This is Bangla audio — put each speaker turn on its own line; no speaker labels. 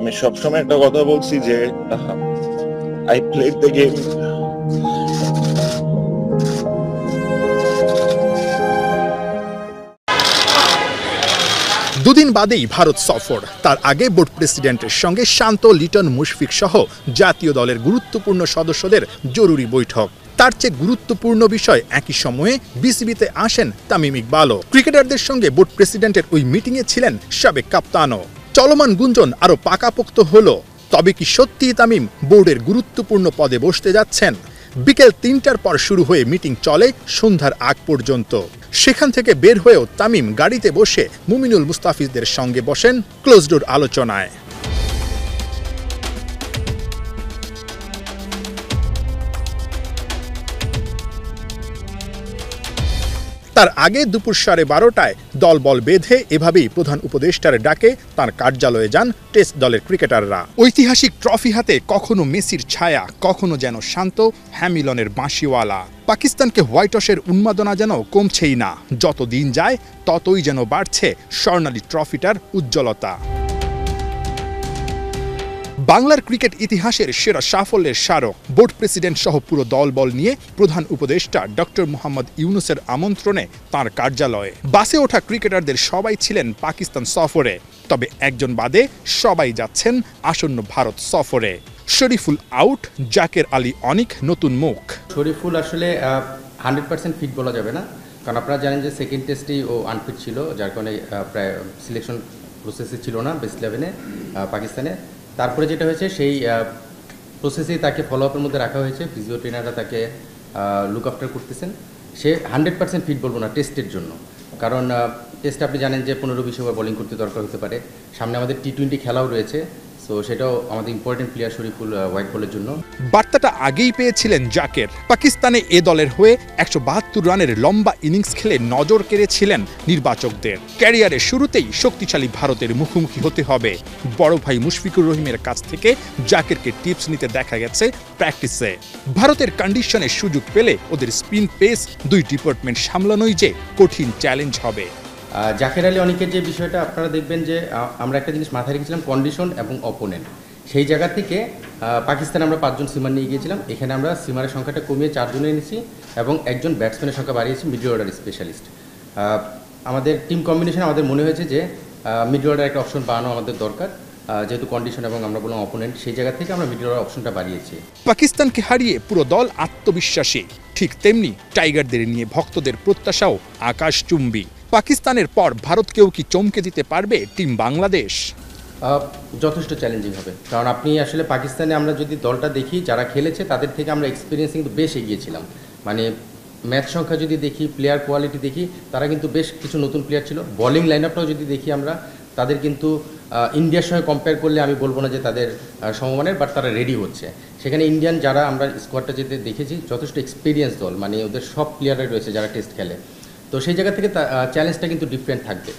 আমি সবসময় একটা কথা বলছি যে আই প্লেড দ্য গেম।
দুদিন বাদেই ভারত সফর। তার আগে বোর্ড প্রেসিডেন্টের সঙ্গে শান্ত, লিটন, মুশফিক সহ জাতীয় দলের গুরুত্বপূর্ণ সদস্যদের জরুরি বৈঠক। তার চেয়ে গুরুত্বপূর্ণ বিষয়, একই সময়ে বিসিবিতে আসেন তামিম ইকবালও। ক্রিকেটারদের সঙ্গে বোর্ড প্রেসিডেন্টের ওই মিটিংয়ে ছিলেন সাবেক কাপ্তানও। চলমান গুঞ্জন আরও পাকাপোক্ত হলো। তবে কি সত্যিই তামিম বোর্ডের গুরুত্বপূর্ণ পদে বসতে যাচ্ছেন? বিকেল ৩টার পর শুরু হয়ে মিটিং চলে সন্ধ্যার আগ পর্যন্ত। সেখান থেকে বের হয়েও তামিম গাড়িতে বসে মুমিনুল মুস্তাফিজদের সঙ্গে বসেন ক্লোজ ডোর আলোচনায়। তার আগে দুপুর 12:30টায় দলবল বেঁধে এভাবেই প্রধান উপদেষ্টার ডাকে তার কার্যালয়ে যান টেস্ট দলের ক্রিকেটাররা। ঐতিহাসিক ট্রফি হাতে কখনো মেসির ছায়া, কখনো যেন শান্ত হ্যামিলনের বাঁশিওয়ালা। পাকিস্তানকে হোয়াইট ওয়াশের উন্মাদনা যেন কমছেই না। যত দিন যায় ততই যেন বাড়ছে স্বর্ণালী ট্রফিটার উজ্জ্বলতা। বাংলার ক্রিকেট ইতিহাসের সেরা সাফল্যের স্মারক। বোর্ড প্রেসিডেন্ট সহ পুরো দলবল নিয়ে প্রধান উপদেষ্টা ডক্টর মোহাম্মদ ইউনূসের আমন্ত্রণে তার কার্যালয়ে। বাসে ওঠা ক্রিকেটারদের সবাই ছিলেন পাকিস্তান সফরে, তবে একজন বাদে সবাই যাচ্ছেন আসন্ন ভারত সফরে। শরীফুল আউট, জাকের আলী অনিক নতুন মুখ।
শরীফুল আসলে 100% ফিট বলা যাবে না, কারণ আপনারা জানেন যে সেকেন্ড টেস্টেই ও আনফিট ছিল, যার কারণে প্রায় সিলেকশন প্রসেসে ছিল না বেস্ট 11-এ পাকিস্তানে। তারপরে যেটা হয়েছে সেই প্রসেসেই তাকে ফলো আপের মধ্যে রাখা হয়েছে। ফিজিও ট্রেনাররা তাকে লুক আফটার করতেছেন। সে 100% ফিট বলবো না টেস্টের জন্য, কারণ টেস্টে আপনি জানেন যে 15-20 ওভার বোলিং করতে দরকার হতে পারে। সামনে আমাদের টি-20 খেলাও রয়েছে, সো সেটাও আমাদের ইম্পর্টেন্ট প্লেয়ার শরীফুল হোয়াইট বলের জন্য।
বার্তাটা আগেই পেয়েছিলেন জাকের। পাকিস্তানে এ দলের হয়ে 172 রানের লম্বা ইনিংস খেলে নজর কেড়েছিলেন নির্বাচকদের। ক্যারিয়ারের শুরুতেই শক্তিশালী ভারতের মুখোমুখি হতে হবে। বড় ভাই মুশফিকুর রহিমের কাছ থেকে জাকেরকে টিপস নিতে দেখা গেছে প্র্যাকটিসে। ভারতের কন্ডিশনে সুযোগ পেলে ওদের স্পিন পেস দুই ডিপার্টমেন্ট সামলানোই যে কঠিন চ্যালেঞ্জ হবে।
জাকের আলী অনিকের যে বিষয়টা আপনারা দেখবেন যে আমরা একটা জিনিস মাথায় রেখেছিলাম, কন্ডিশন এবং অপোনেন্ট। সেই জায়গা থেকে পাকিস্তানে আমরা 5 জন সিমার নিয়ে গিয়েছিলাম। এখানে আমরা সিমারের সংখ্যাটা কমিয়ে 4 জনে এনেছি এবং একজন ব্যাটসম্যানের সংখ্যা বাড়িয়েছি, মিডল অর্ডার স্পেশালিস্ট। আমাদের টিম কম্বিনেশন আমাদের মনে হয়েছে যে মিডল অর্ডার একটা অপশন বাড়ানো আমাদের দরকার, যেহেতু কন্ডিশন এবং আমরা বললাম অপোনেন্ট, সেই জায়গা থেকে আমরা মিডল অর্ডার অপশনটা বাড়িয়েছি।
পাকিস্তানকে হারিয়ে পুরো দল আত্মবিশ্বাসী, ঠিক তেমনি টাইগারদের নিয়ে ভক্তদের প্রত্যাশাও আকাশচুম্বী। পাকিস্তানের পর ভারতকেও কি চমকে দিতে পারবে টিম বাংলাদেশ?
যথেষ্ট চ্যালেঞ্জিং হবে, কারণ আপনি আসলে পাকিস্তানে আমরা যদি দলটা দেখি যারা খেলেছে তাদের থেকে আমরা এক্সপিরিয়েন্স কিন্তু বেশ এগিয়েছিলাম। মানে ম্যাচ সংখ্যা যদি দেখি, প্লেয়ার কোয়ালিটি দেখি, তারা কিন্তু বেশ কিছু নতুন প্লেয়ার ছিল। বোলিং লাইন আপটাও যদি দেখি আমরা, তাদের কিন্তু ইন্ডিয়ার সঙ্গে কম্পেয়ার করলে আমি বলবো না যে তাদের সমমানের, বাট তারা রেডি হচ্ছে। সেখানে ইন্ডিয়ান যারা আমরা স্কোয়াডটা যেতে দেখেছি যথেষ্ট এক্সপিরিয়েন্স দল, মানে ওদের সব প্লেয়াররাই রয়েছে যারা টেস্ট খেলে। তো সেই জায়গা থেকে চ্যালেঞ্জটা কিন্তু ডিফারেন্ট থাকবে।